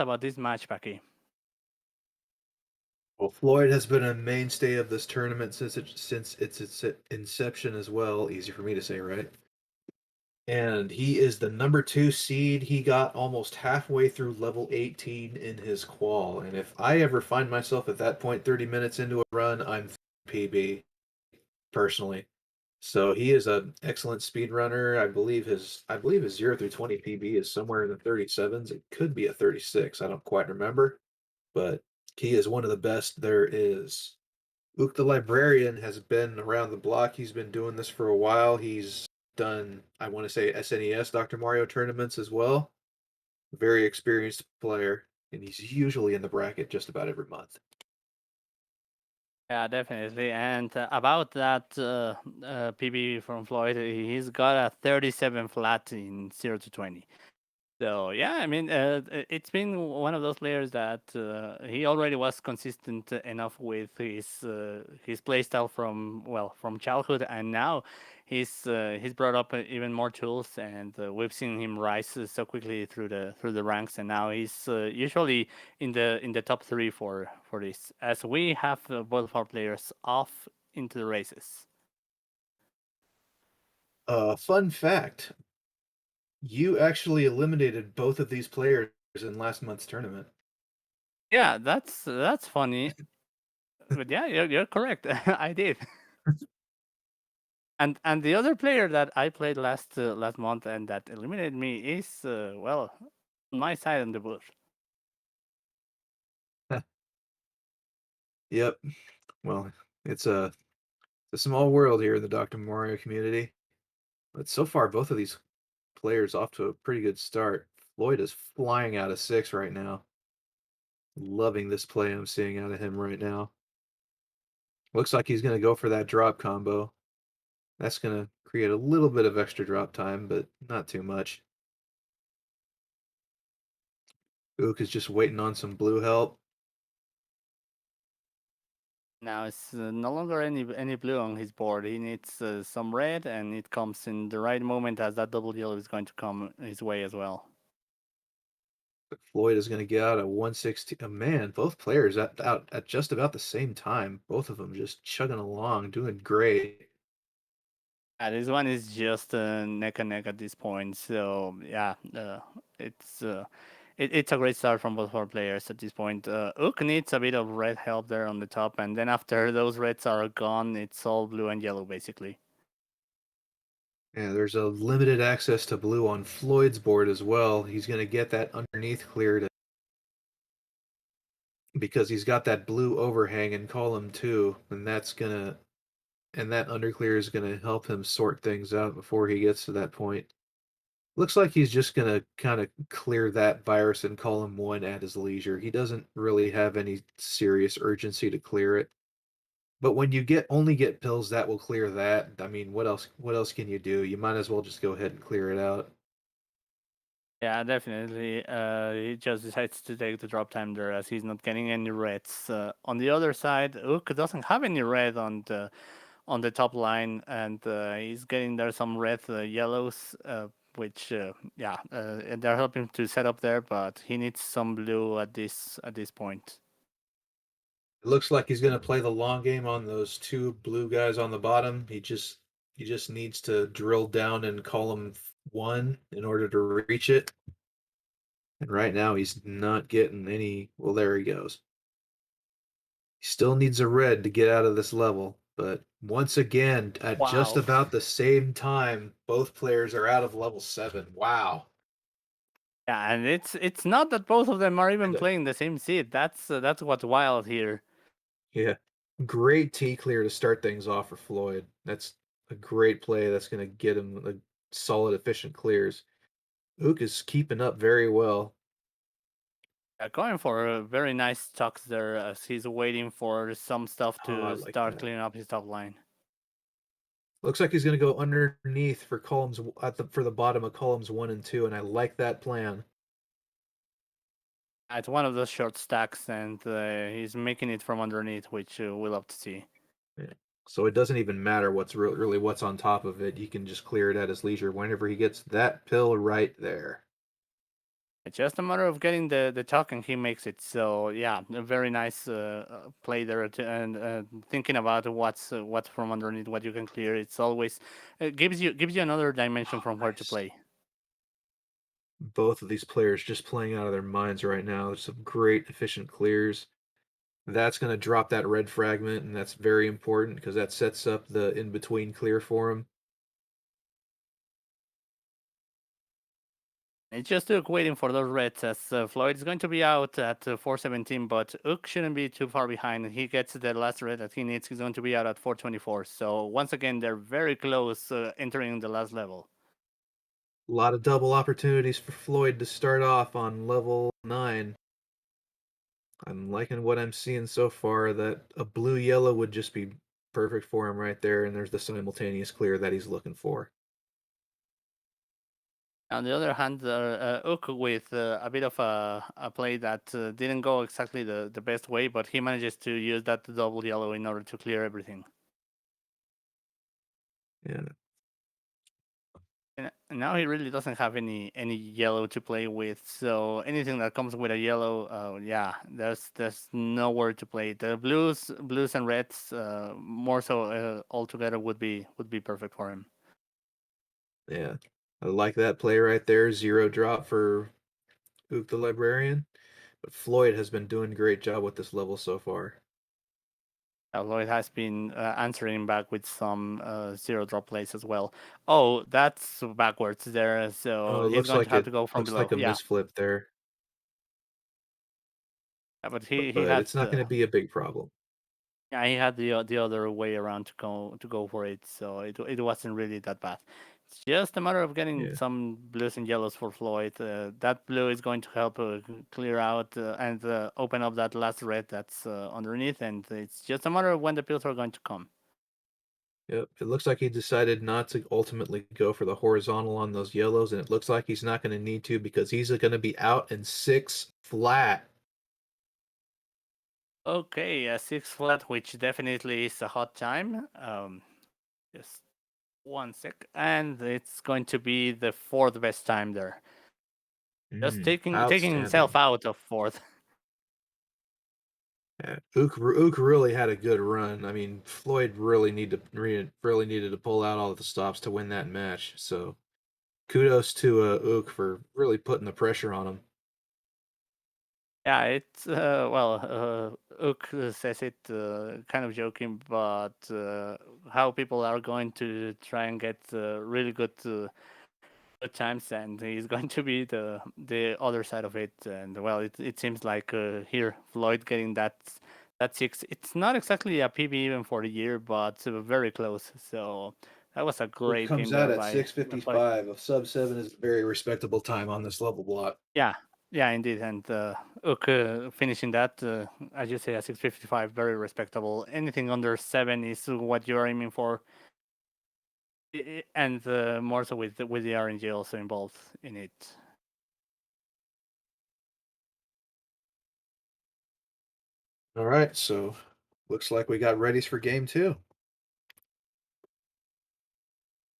about this match, Paki? Well, Floyd has been a mainstay of this tournament since its inception as well. Easy for me to say, right? And he is the number 2 seed. He got almost halfway through level 18 in his qual. And if I ever find myself at that point 30 minutes into a run, I'm PB personally. So he is an excellent speed runner. I believe his 0 through 20 PB is somewhere in the 37s. It could be a 36. I don't quite remember, but he is one of the best there is. OokTheLibrarian has been around the block. He's been doing this for a while. He's done, I want to say, SNES Dr. Mario tournaments as well. Very experienced player, and he's usually in the bracket just about every month. Yeah, definitely. And about that PB from Floyd, he's got a 37 flat in 0 to 20. So yeah, I mean, it's been one of those players that he already was consistent enough with his playstyle from childhood, and now he's brought up even more tools, and we've seen him rise so quickly through the ranks, and now he's usually in the top three for this, as we have both of our players off into the races. Fun fact, you actually eliminated both of these players in last month's tournament. Yeah, that's funny, but yeah, you're correct. I did. And the other player that I played last month and that eliminated me is on my side on the booth. Yep. Well, it's a small world here in the Dr. Mario community. But so far, both of these players off to a pretty good start. Floyd is flying out of 6 right now. Loving this play I'm seeing out of him right now. Looks like he's going to go for that drop combo. That's going to create a little bit of extra drop time, but not too much. Ook is just waiting on some blue help. Now it's no longer any blue on his board. He needs some red, and it comes in the right moment as that double yellow is going to come his way as well. Floyd is going to get out at 116. Oh, man, both players out at just about the same time. Both of them just chugging along, doing great. This one is just neck and neck at this point. So yeah, it's it's a great start from both of our players at this point. Ook needs a bit of red help there on the top, and then after those reds are gone, it's all blue and yellow basically. Yeah, there's a limited access to blue on Floyd's board as well. He's going to get that underneath cleared because he's got that blue overhang in column 2, and that underclear is gonna help him sort things out before he gets to that point. Looks like he's just gonna kind of clear that virus in column 1 at his leisure. He doesn't really have any serious urgency to clear it. But when you get pills that will clear that, I mean, what else can you do? You might as well just go ahead and clear it out. Yeah, definitely. He just decides to take the drop time there as he's not getting any reds. On the other side, Ook doesn't have any red on the top line, and he's getting there some red yellows, which and they're helping to set up there. But he needs some blue at this point. It looks like he's gonna play the long game on those 2 blue guys on the bottom. He just needs to drill down in column 1 in order to reach it. And right now he's not getting any. Well, there he goes. He still needs a red to get out of this level. But once again, at just Wow. about the same time, both players are out of level 7. Wow. Yeah, and it's not that both of them are even And playing the same seed. That's what's wild here. yeah, great T clear to start things off for Floyd. That's a great play. That's going to get him a solid, efficient clears. Ook is keeping up very well. Going for a very nice tucks there as he's waiting for some stuff Oh, I to like start that. clearing up his top line. Looks like he's going to go underneath for columns for the bottom of columns 1 and 2, and I like that plan. It's one of those short stacks, and he's making it from underneath, which we love to see. Yeah. So it doesn't even matter really what's on top of it. He can just clear it at his leisure whenever he gets that pill right there. It's just a matter of getting the talk, and he makes it. So yeah, a very nice play there, and thinking about what's from underneath, what you can clear. It's always it gives you another dimension Oh, from where to nice. play. Both of these players just playing out of their minds right now. There's some great efficient clears. That's going to drop that red fragment, and that's very important because that sets up the in-between clear for him. It's just Ook waiting for those reds as Floyd is going to be out at 417, but Ook shouldn't be too far behind. He gets the last red that he needs. He's going to be out at 424. So once again, they're very close entering the last level. A lot of double opportunities for Floyd to start off on level 9. I'm liking what I'm seeing so far. That a blue-yellow would just be perfect for him right there, and there's the simultaneous clear that he's looking for. On the other hand, Ook with a bit of a play that didn't go exactly the best way, but he manages to use that double yellow in order to clear everything. Yeah, And now he really doesn't have any yellow to play with, so anything that comes with a yellow, yeah, there's nowhere to play. The blues and reds, more so altogether would be perfect for him. yeah. I like that play right there. Zero drop for OokTheLibrarian. But Floyd has been doing a great job with this level so far. Lloyd has been answering back with some zero drop plays as well. Oh, that's backwards there, Oh, so it he's looks going to like have it to go from looks below. like a Yeah, misflip there, but he but had it's not going to be a big problem. yeah, he had the other way around to go for it, so it wasn't really that bad. It's just a matter of getting Yeah. some blues and yellows for Floyd. That blue is going to help clear out and open up that last red that's underneath, and it's just a matter of when the pills are going to come. Yep. It looks like he decided not to ultimately go for the horizontal on those yellows, and it looks like he's not going to need to because he's going to be out in 6 flat. Okay, a six flat, which definitely is a hot time. Just one sec, and it's going to be the fourth best time there. Just taking himself Outstanding. out of fourth. Yeah. Ook really had a good run. I mean, Floyd really needed to pull out all of the stops to win that match. So kudos to Ook for really putting the pressure on him. Yeah, it's well, Ook says it kind of joking, but how people are going to try and get really good times, and he's going to be the other side of it. And well, it seems like here Floyd getting that six. It's not exactly a PB even for the year, but very close. So that was a Ook great game comes out there at by Floyd. 6:55. A sub 7 is a very respectable time on this level block. Yeah, yeah, indeed. And Ook finishing that, as you say, at 6:55, very respectable. Anything under 7 is what you're aiming for, and more so with the RNG also involved in it. All right, so looks like we got readies for game 2.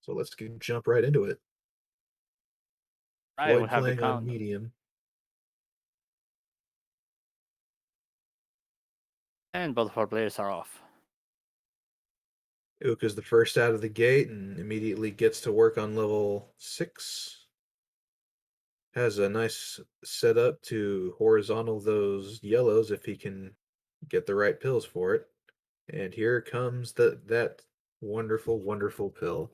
So jump right into it. Right, we Floyd have the playing on count, medium. and both of our players are off. Ook is the first out of the gate and immediately gets to work on level 6. Has a nice setup to horizontal those yellows if he can get the right pills for it. And here comes that wonderful, wonderful pill.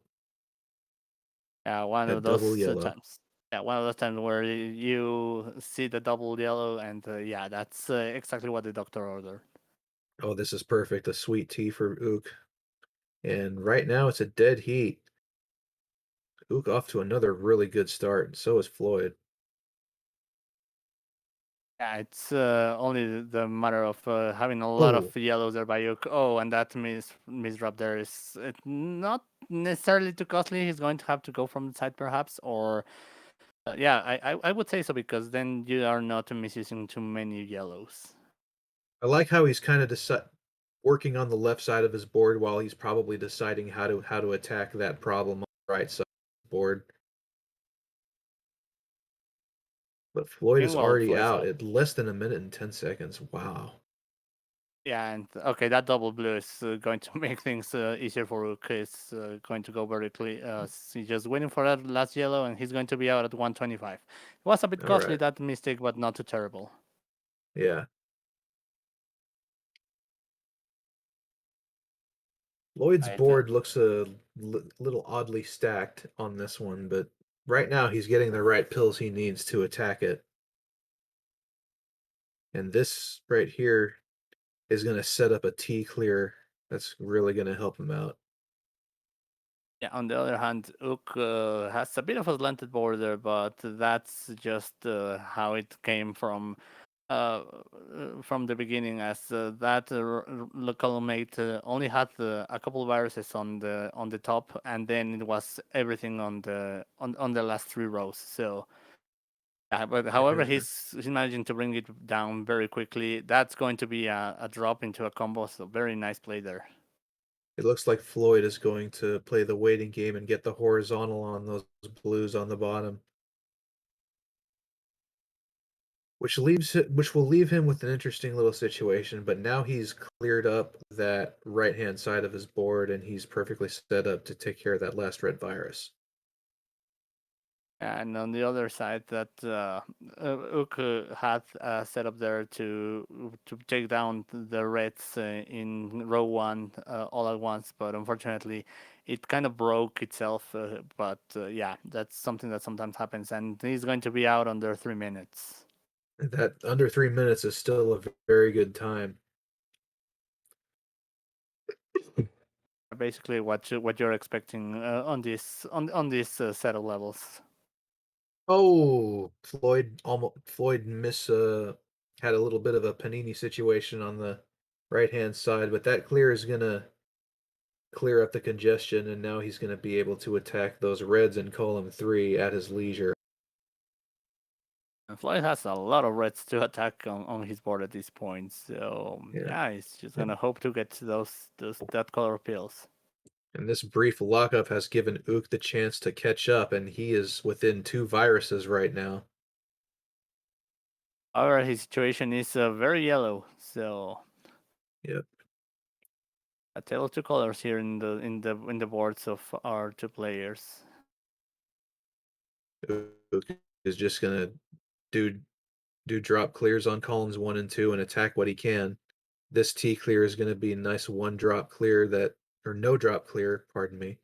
Yeah, one of That double those yellow. times. Yeah, one of those times where you see the double yellow, and yeah, that's exactly what the doctor ordered. Oh, this is perfect. A sweet tea for Ook. And right now it's a dead heat. Ook off to another really good start, and so is Floyd. Yeah, it's only the matter of having a lot of Oh, yellows there by Yuk. Oh, and that misdrop there is not necessarily too costly. He's going to have to go from the side perhaps, or yeah, I would say so because then you are not misusing too many yellows. I like how he's kind of working on the left side of his board while he's probably deciding how to attack that problem on the right side of the board. But Floyd is Meanwhile, already Floyd's out up. at less than a minute and 10 seconds. Wow. Yeah, and okay, that double blue is going to make things easier for Rook. It's going to go very clear. He's just waiting for that last yellow, and he's going to be out at 125. It was a bit All costly, right. that mistake, but not too terrible. Yeah. Lloyd's Right. board looks a little oddly stacked on this one, but right now he's getting the right pills he needs to attack it. And this right here is going to set up a T clear that's really going to help him out. Yeah, on the other hand, Ook has a bit of a slanted border, but that's just how it came from the beginning, as that local mate only had a couple viruses on the top, and then it was everything on the last three rows. So, but however, he's managing to bring it down very quickly. That's going to be a drop into a combo. So very nice play there. It looks like Floyd is going to play the waiting game and get the horizontal on those blues on the bottom, which will leave him with an interesting little situation. But now he's cleared up that right hand side of his board, and he's perfectly set up to take care of that last red virus. And on the other side, that Ook had set up there to take down the Reds in row one all at once, but unfortunately, it kind of broke itself. But yeah, that's something that sometimes happens, and he's going to be out under 3 minutes. That under 3 minutes is still a very good time. Basically, what you're expecting on this set of levels. Oh, Floyd had a little bit of a panini situation on the right-hand side, but that clear is gonna clear up the congestion, and now he's gonna be able to attack those reds in column 3 at his leisure. And Floyd has a lot of reds to attack on his board at this point, so Yeah. yeah, he's just And gonna hope to get those that color pills. and this brief lockup has given Ook the chance to catch up, and he is within 2 viruses right now. However, his situation is very yellow, so Yep. a tale of two colors here in the boards of our two players. Ook is just gonna do do drop clears on columns 1 and 2 and attack what he can. This T clear is gonna be a nice 1 drop clear that or no drop clear, pardon me.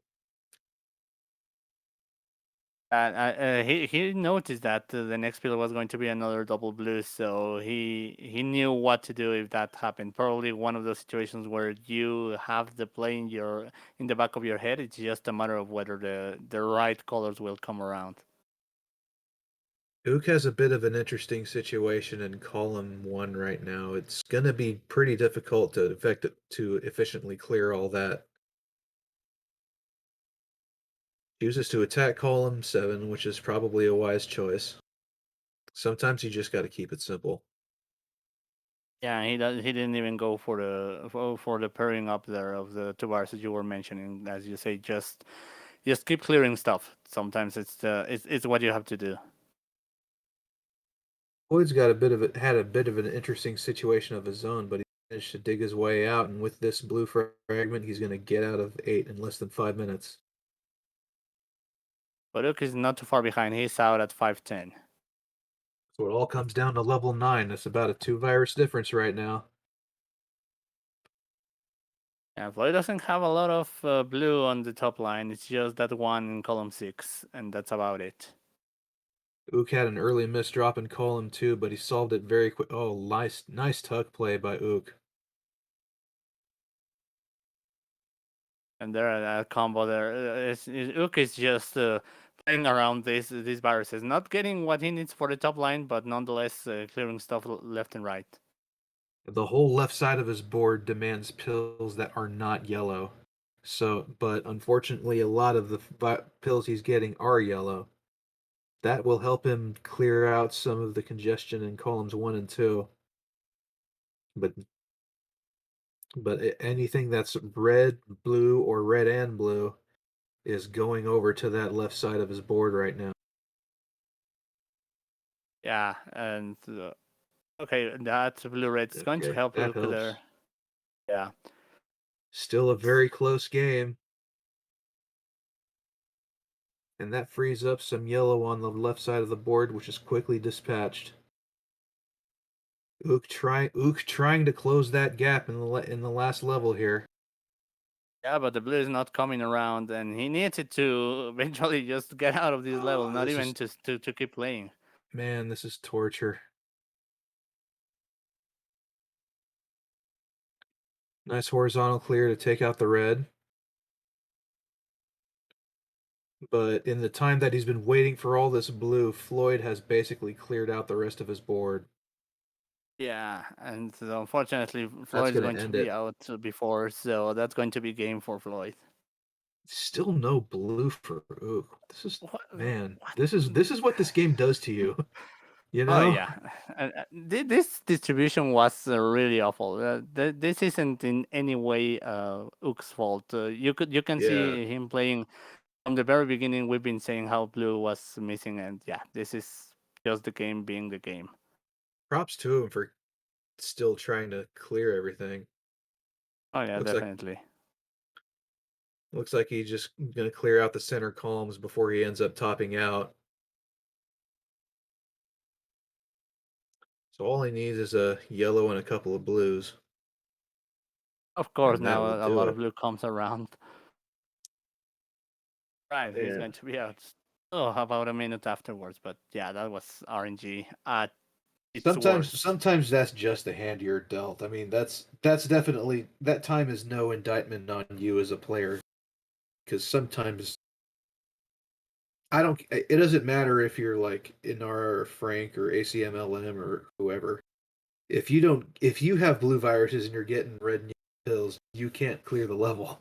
And he noticed that the next pillar was going to be another double blue, so he knew what to do if that happened. Probably one of those situations where you have the play in the back of your head. It's just a matter of whether the right colors will come around. Ook has a bit of an interesting situation in column 1 right now. It's gonna be pretty difficult to efficiently clear all that. Chooses to attack column 7, which is probably a wise choice. Sometimes you just gotta keep it simple. Yeah, he didn't even go for the pairing up there of the two bars that you were mentioning. As you say, just keep clearing stuff. Sometimes it's what you have to do. Floyd's had a bit of an interesting situation of his own, but he managed to dig his way out, and with this blue fragment, he's gonna get out of 8 in less than 5 minutes. But Luke is not too far behind. He's out at 510. So it all comes down to level 9. That's about a 2 virus difference right now. Yeah, Floyd doesn't have a lot of blue on the top line. It's just that one in column 6, and that's about it. Ook had an early miss drop in column 2, but he solved it very quick. Oh, nice tuck play by Ook. And there, a combo there. Ook is just playing around these viruses, not getting what he needs for the top line, but nonetheless clearing stuff left and right. The whole left side of his board demands pills that are not yellow. But unfortunately, a lot of the pills he's getting are yellow. That will help him clear out some of the congestion in columns 1 and 2. But anything that's red, blue, or red and blue is going over to that left side of his board right now. Yeah, and okay, that blue red is going to Okay, help that Ook helps. there. Yeah. Still a very close game. And that frees up some yellow on the left side of the board, which is quickly dispatched. Ook trying to close that gap in the last level here. Yeah, but the blue is not coming around, and he needs it to eventually just get out of this level, Oh, not this even is to keep playing. man, this is torture. Nice horizontal clear to take out the red. But in the time that he's been waiting for all this blue, Floyd has basically cleared out the rest of his board. Yeah, and so unfortunately, That's Floyd is going going to to end be it. out before, so that's going to be game for Floyd. Still no blue for Ook. This is What? man. What? This is what this game does to you. You Oh know? yeah, this distribution was really awful. This isn't in any way Ook's fault. You can Yeah. see him playing from the very beginning. We've been saying how blue was missing, and yeah, this is just the game being the game. Props to him for still trying to clear everything. Oh yeah, Looks like definitely. he's just gonna clear out the center columns before he ends up topping out. So all he needs is a yellow and a couple of blues, Of course, and that now will a do lot of it. blue comes around. Right, he's Yeah. going to be out. Oh, about a minute afterwards. But yeah, that was RNG at its worst. Sometimes that's just the hand you're dealt. I mean, that's definitely that time is no indictment on you as a player because sometimes I don't. It doesn't matter if you're like Inara or Frank or ACMLM or whoever. If you have blue viruses and you're getting red and yellow pills, you can't clear the level.